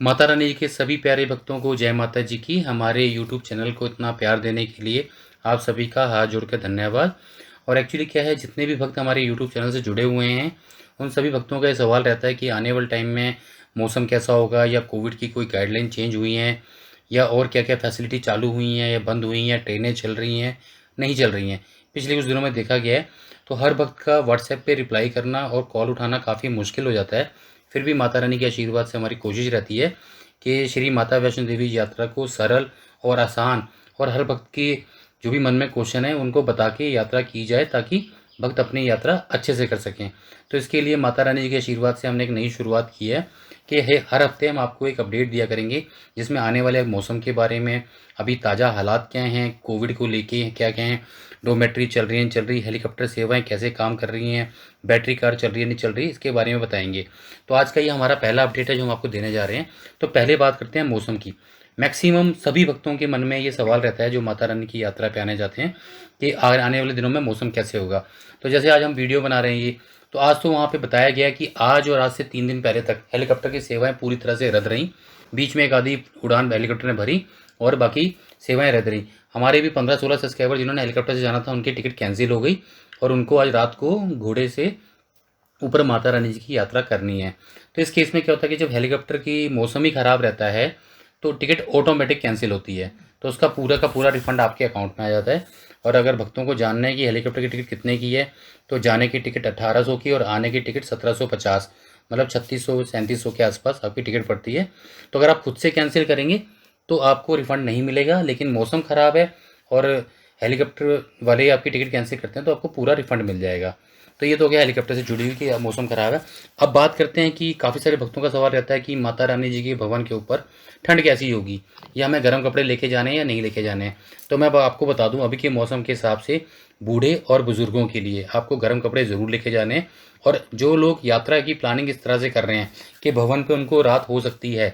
माता रानी जी के सभी प्यारे भक्तों को जय माता जी की। हमारे यूट्यूब चैनल को इतना प्यार देने के लिए आप सभी का हाथ जोड़कर धन्यवाद। और एक्चुअली क्या है, जितने भी भक्त हमारे यूट्यूब चैनल से जुड़े हुए हैं उन सभी भक्तों का ये सवाल रहता है कि आने वाले टाइम में मौसम कैसा होगा, या कोविड की कोई गाइडलाइन चेंज हुई हैं, या और क्या क्या फैसिलिटी चालू हुई हैं या बंद हुई हैं, ट्रेनें चल रही हैं नहीं चल रही हैं। पिछले कुछ दिनों में देखा गया है तो हर भक्त का व्हाट्सएप पे रिप्लाई करना और कॉल उठाना काफ़ी मुश्किल हो जाता है। फिर भी माता रानी के आशीर्वाद से हमारी कोशिश रहती है कि श्री माता वैष्णो देवी यात्रा को सरल और आसान और हर भक्त के जो भी मन में क्वेश्चन है उनको बता के यात्रा की जाए, ताकि भक्त अपनी यात्रा अच्छे से कर सकें। तो इसके लिए माता रानी जी के आशीर्वाद से हमने एक नई शुरुआत की है कि हर हफ्ते हम आपको एक अपडेट दिया करेंगे, जिसमें आने वाले मौसम के बारे में, अभी ताज़ा हालात क्या हैं, कोविड को लेके क्या क्या हैं, डोमेट्री चल रही हैं चल रही, हेलीकॉप्टर सेवाएं कैसे काम कर रही हैं, बैटरी कार चल रही है नहीं चल रही, इसके बारे में बताएंगे। तो आज का ये हमारा पहला अपडेट है जो हम आपको देने जा रहे हैं। तो पहले बात करते हैं मौसम की। मैक्सिमम सभी भक्तों के मन में ये सवाल रहता है जो माता रानी की यात्रा पे आने जाते हैं कि आने वाले दिनों में मौसम कैसे होगा। तो जैसे आज हम वीडियो बना रहे हैं ये, तो आज तो वहाँ पे बताया गया कि आज और आज से 3 दिन पहले तक हेलीकॉप्टर की सेवाएं पूरी तरह से रद्द रहीं। बीच में एक आधी उड़ान हेलीकॉप्टर ने भरी और बाकी सेवाएं रद्द रहीं। हमारे भी 15-16 सब्सक्राइबर जिन्होंने हेलीकॉप्टर से जाना था उनकी टिकट कैंसिल हो गई और उनको आज रात को घोड़े से ऊपर माता रानी जी की यात्रा करनी है। तो इस केस में क्या होता है कि जब हेलीकॉप्टर की मौसम ही ख़राब रहता है तो टिकट ऑटोमेटिक कैंसिल होती है, तो उसका पूरा का पूरा रिफंड आपके अकाउंट में आ जाता है। और अगर भक्तों को जानना है कि हेलीकॉप्टर की टिकट कितने की है, तो जाने की टिकट 1800 की और आने की टिकट 1750, मतलब 3600-3700 के आसपास आपकी टिकट पड़ती है। तो अगर आप खुद से कैंसिल करेंगे तो आपको रिफ़ंड नहीं मिलेगा, लेकिन मौसम ख़राब है और हेलीकॉप्टर वाले आपकी टिकट कैंसिल करते हैं तो आपको पूरा रिफ़ंड मिल जाएगा। तो ये तो हो गया हेलीकॉप्टर से जुड़ी हुई कि मौसम ख़राब है। अब बात करते हैं कि काफ़ी सारे भक्तों का सवाल रहता है कि माता रानी जी के भवन के ऊपर ठंड कैसी होगी, या हमें गर्म कपड़े लेके जाने हैं या नहीं लेके जाने हैं। तो मैं अब आपको बता दूं, अभी के मौसम के हिसाब से बूढ़े और बुज़ुर्गों के लिए आपको गर्म कपड़े ज़रूर लेके जाने हैं। और जो लोग यात्रा की प्लानिंग इस तरह से कर रहे हैं कि भवन पे उनको रात हो सकती है,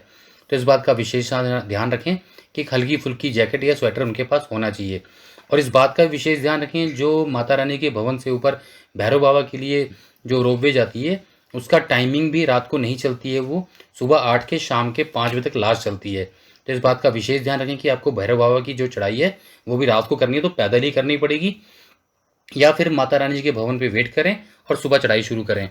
तो इस बात का विशेष ध्यान रखें कि हल्की फुल्की जैकेट या स्वेटर उनके पास होना चाहिए। और इस बात का विशेष ध्यान रखें, जो माता रानी के भवन से ऊपर भैरव बाबा के लिए जो रोपवे जाती है उसका टाइमिंग भी रात को नहीं चलती है, वो सुबह 8 के शाम के 5 बजे तक लास्ट चलती है। तो इस बात का विशेष ध्यान रखें कि आपको भैरव बाबा की जो चढ़ाई है वो भी रात को करनी है, तो पैदल ही करनी पड़ेगी, या फिर माता रानी जी के भवन पे वेट करें और सुबह चढ़ाई शुरू करें।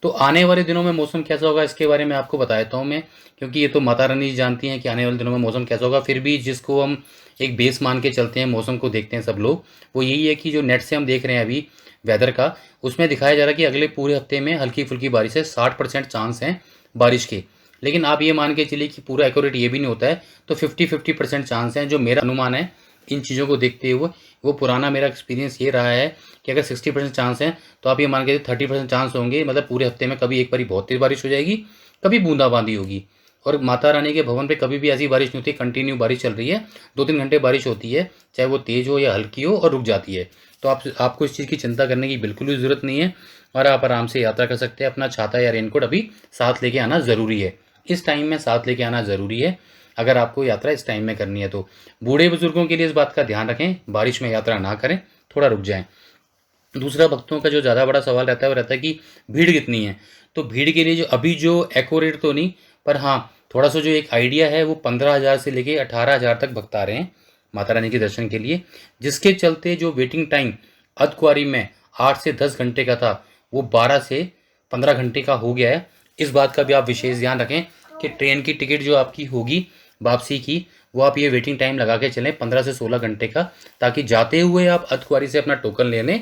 तो आने वाले दिनों में मौसम कैसा होगा इसके बारे में आपको बता देता हूँ मैं, क्योंकि ये तो माता रानी जी जानती हैं कि आने वाले दिनों में मौसम कैसा होगा। फिर भी जिसको हम एक बेस मान के चलते हैं, मौसम को देखते हैं सब लोग, वो यही है कि जो नेट से हम देख रहे हैं अभी वेदर का, उसमें दिखाया जा रहा है कि अगले पूरे हफ्ते में हल्की फुल्की बारिश है, 60% चांस हैं बारिश के। लेकिन आप ये मान के चलिए कि पूरा एक्यूरेट ये भी नहीं होता है, तो 50-50% चांस हैं। जो मेरा अनुमान है इन चीज़ों को देखते हुए, वो पुराना मेरा एक्सपीरियंस ये रहा है कि अगर 60% चांस हैं तो आप ये मान के 30% चांस होंगे, मतलब पूरे हफ्ते में कभी एक बारी बहुत तेज़ बारिश हो जाएगी, कभी बूंदाबांदी होगी। और माता रानी के भवन पे कभी भी ऐसी बारिश नहीं होती, कंटिन्यू बारिश चल रही है, 2-3 घंटे बारिश होती है, चाहे वो तेज़ हो या हल्की हो, और रुक जाती है। तो आपको इस चीज़ की चिंता करने की बिल्कुल भी ज़रूरत नहीं है और आप आराम से यात्रा कर सकते हैं। अपना छाता या रेनकोट अभी साथ लेके आना ज़रूरी है, इस टाइम में साथ लेके आना ज़रूरी है अगर आपको यात्रा इस टाइम में करनी है। तो बूढ़े बुजुर्गों के लिए इस बात का ध्यान रखें, बारिश में यात्रा ना करें, थोड़ा रुक जाएं। दूसरा भक्तों का जो ज़्यादा बड़ा सवाल रहता है वो रहता है कि भीड़ कितनी है। तो भीड़ के लिए जो अभी जो एक्यूरेट तो नहीं, पर हाँ थोड़ा सा जो एक आइडिया है, वो 15,000 से लेके 18,000 तक भक्त आ रहे हैं माता रानी के दर्शन के लिए, जिसके चलते जो वेटिंग टाइम अर्धकुंवारी में 8 से 10 घंटे का था वो 12 से 15 घंटे का हो गया है। इस बात का भी आप विशेष ध्यान रखें कि ट्रेन की टिकट जो आपकी होगी वापसी की, वो आप ये वेटिंग टाइम लगा के चलें 15 से 16 घंटे का, ताकि जाते हुए आप अर्धकुंवारी से अपना टोकन ले लें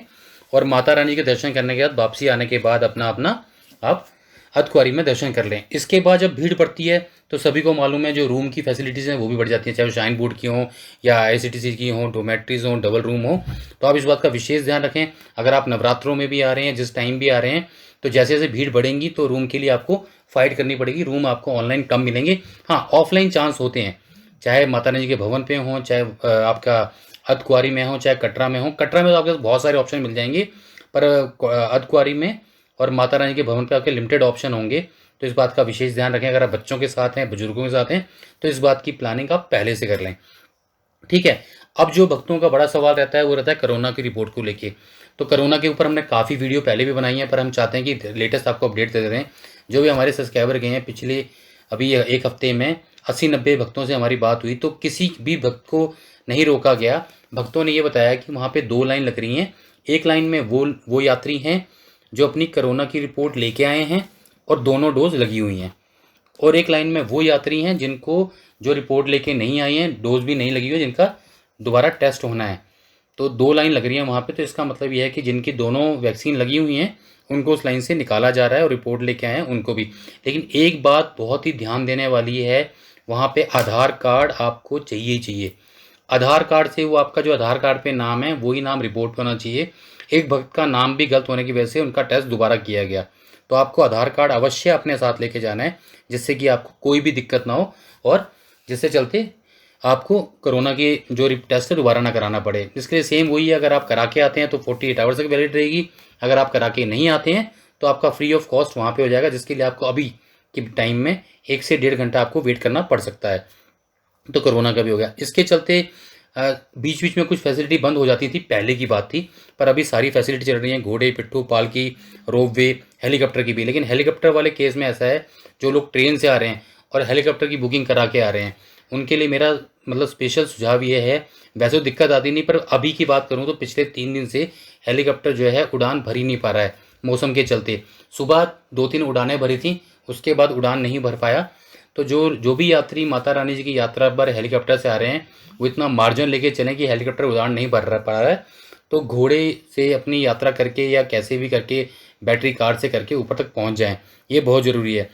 और माता रानी के दर्शन करने के बाद वापसी आने के बाद अपना अपना आप अर्धकुंवारी में दर्शन कर लें। इसके बाद जब भीड़ पड़ती है तो सभी को मालूम है जो रूम की फैसिलिटीज़ हैं वो भी बढ़ जाती हैं, चाहे वो शाइन बोर्ड की हों या आईआरसीटीसी की हों, डोमेट्रीज हों, डबल रूम हो। तो आप इस बात का विशेष ध्यान रखें। अगर आप नवरात्रों में भी आ रहे हैं, जिस टाइम भी आ रहे हैं, तो जैसे जैसे भीड़ बढ़ेंगी तो रूम के लिए आपको फाइट करनी पड़ेगी, रूम आपको ऑनलाइन कम मिलेंगे। हाँ, ऑफलाइन चांस होते हैं, चाहे माता रानी जी के भवन पे हों, चाहे आपका अर्धकुंवारी में हो, चाहे कटरा में हो। कटरा में तो आपके पास बहुत सारे ऑप्शन मिल जाएंगे, पर अर्धकुंवारी में और माता रानी के भवन पे आपके लिमिटेड ऑप्शन होंगे। तो इस बात का विशेष ध्यान रखें। अगर आप बच्चों के साथ हैं, बुजुर्गों के साथ हैं, तो इस बात की प्लानिंग आप पहले से कर लें, ठीक है। अब जो भक्तों का बड़ा सवाल रहता है वो रहता है कोरोना की रिपोर्ट को लेके। तो कोरोना के ऊपर हमने काफ़ी वीडियो पहले भी बनाई है, पर हम चाहते हैं कि लेटेस्ट आपको अपडेट दे दें। जो भी हमारे सब्सक्राइबर गए हैं पिछले अभी यह एक हफ्ते में 80-90 भक्तों से हमारी बात हुई, तो किसी भी भक्त को नहीं रोका गया। भक्तों ने ये बताया कि वहाँ पे 2 लाइन लग रही हैं। एक लाइन में वो यात्री हैं जो अपनी कोरोना की रिपोर्ट लेके आए हैं और दोनों डोज लगी हुई हैं, और एक लाइन में वो यात्री हैं जिनको जो रिपोर्ट लेके नहीं आए हैं, डोज भी नहीं लगी हुई, जिनका दोबारा टेस्ट होना है। तो 2 लाइन लग रही है वहाँ पे। तो इसका मतलब ये है कि जिनकी दोनों वैक्सीन लगी हुई हैं उनको उस लाइन से निकाला जा रहा है और रिपोर्ट लेके आए हैं उनको भी। लेकिन एक बात बहुत ही ध्यान देने वाली है, वहाँ पे आधार कार्ड आपको चाहिए ही चाहिए। आधार कार्ड से वो आपका जो आधार कार्ड पे नाम है वही नाम रिपोर्ट होना चाहिए। एक भक्त का नाम भी गलत होने की वजह से उनका टेस्ट दोबारा किया गया। तो आपको आधार कार्ड अवश्य अपने साथ लेके जाना है, जिससे कि आपको कोई भी दिक्कत ना हो और जिससे चलते आपको कोरोना की जो टेस्ट है दोबारा ना कराना पड़े। इसके लिए सेम वही है, अगर आप करा के आते हैं तो 48 आवर्स तक वैलिड रहेगी। अगर आप करा के नहीं आते हैं तो आपका फ्री ऑफ कॉस्ट वहाँ पे हो जाएगा, जिसके लिए आपको अभी के टाइम में 1 से 1.5 घंटा आपको वेट करना पड़ सकता है। तो कोरोना का भी हो गया। इसके चलते बीच बीच में कुछ फैसिलिटी बंद हो जाती थी, पहले की बात थी, पर अभी सारी फैसिलिटी चल रही हैं। घोड़े, पिट्ठू, पालकी, रोपवे, हेलीकॉप्टर की भी। लेकिन हेलीकॉप्टर वाले केस में ऐसा है, जो लोग ट्रेन से आ रहे हैं और हेलीकॉप्टर की बुकिंग करा के आ रहे हैं, उनके लिए मेरा मतलब स्पेशल सुझाव ये है, वैसे तो दिक्कत आती नहीं, पर अभी की बात करूँ तो पिछले 3 दिन से हेलीकॉप्टर जो है उड़ान भर ही नहीं पा रहा है मौसम के चलते। सुबह 2-3 उड़ानें भरी थी, उसके बाद उड़ान नहीं भर पाया। तो जो भी यात्री माता रानी जी की यात्रा पर हेलीकॉप्टर से आ रहे हैं, वो इतना मार्जिन लेके चलें कि हेलीकॉप्टर उड़ान नहीं भर पा रहा है। तो घोड़े से अपनी यात्रा करके या कैसे भी करके बैटरी कार से करके ऊपर तक पहुंच जाएं, ये बहुत ज़रूरी है।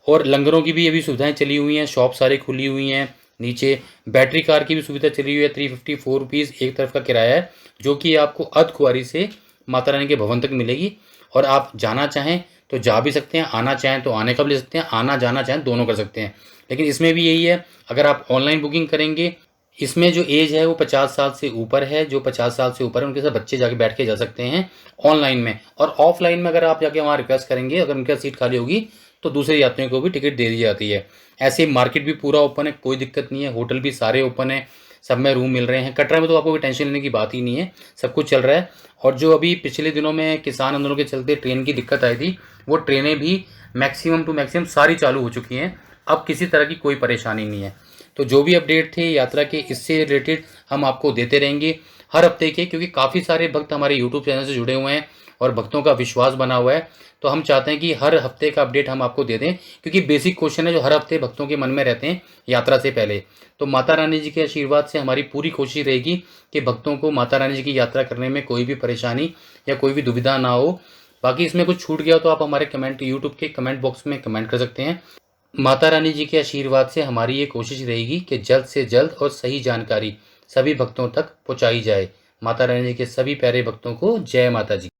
और लंगरों की भी अभी सुविधाएं चली हुई हैं, शॉप सारी खुली हुई हैं। नीचे बैटरी कार की भी सुविधा चली हुई है। 354 रुपीज़ एक तरफ का किराया है, जो कि आपको अर्धकुंवारी से माता रानी के भवन तक मिलेगी। और आप जाना चाहें तो जा भी सकते हैं, आना चाहें तो आने का भी ले सकते हैं, आना जाना चाहें दोनों कर सकते हैं। लेकिन इसमें भी यही है, अगर आप ऑनलाइन बुकिंग करेंगे, इसमें जो एज है वो 50 साल से ऊपर है। जो 50 साल से ऊपर है उनके साथ बच्चे जाके बैठ के जा सकते हैं ऑनलाइन में। और ऑफलाइन में अगर आप जाके वहाँ रिक्वेस्ट करेंगे, अगर उनके सीट खाली होगी तो दूसरे यात्रियों को भी टिकट दे दी जाती है। ऐसे मार्केट भी पूरा ओपन है, कोई दिक्कत नहीं है। होटल भी सारे ओपन है, सब में रूम मिल रहे हैं। कटरा में तो आपको कोई टेंशन लेने की बात ही नहीं है, सब कुछ चल रहा है। और जो अभी पिछले दिनों में किसान आंदोलन के चलते ट्रेन की दिक्कत आई थी, वो ट्रेनें भी मैक्सिमम टू मैक्सिमम सारी चालू हो चुकी हैं। अब किसी तरह की कोई परेशानी नहीं है। तो जो भी अपडेट थे यात्रा के, इससे रिलेटेड हम आपको देते रहेंगे हर हफ्ते के, क्योंकि काफ़ी सारे भक्त हमारे यूट्यूब चैनल से जुड़े हुए हैं और भक्तों का विश्वास बना हुआ है। तो हम चाहते हैं कि हर हफ्ते का अपडेट हम आपको दे दें, क्योंकि बेसिक क्वेश्चन है जो हर हफ्ते भक्तों के मन में रहते हैं यात्रा से पहले। तो माता रानी जी के आशीर्वाद से हमारी पूरी कोशिश रहेगी कि भक्तों को माता रानी जी की यात्रा करने में कोई भी परेशानी या कोई भी दुविधा ना हो। बाकी इसमें कुछ छूट गया तो आप हमारे कमेंट यूट्यूब के कमेंट बॉक्स में कमेंट कर सकते हैं। माता रानी जी के आशीर्वाद से हमारी ये कोशिश रहेगी कि जल्द से जल्द और सही जानकारी सभी भक्तों तक पहुंचाई जाए। माता रानी जी के सभी प्यारे भक्तों को जय माता जी।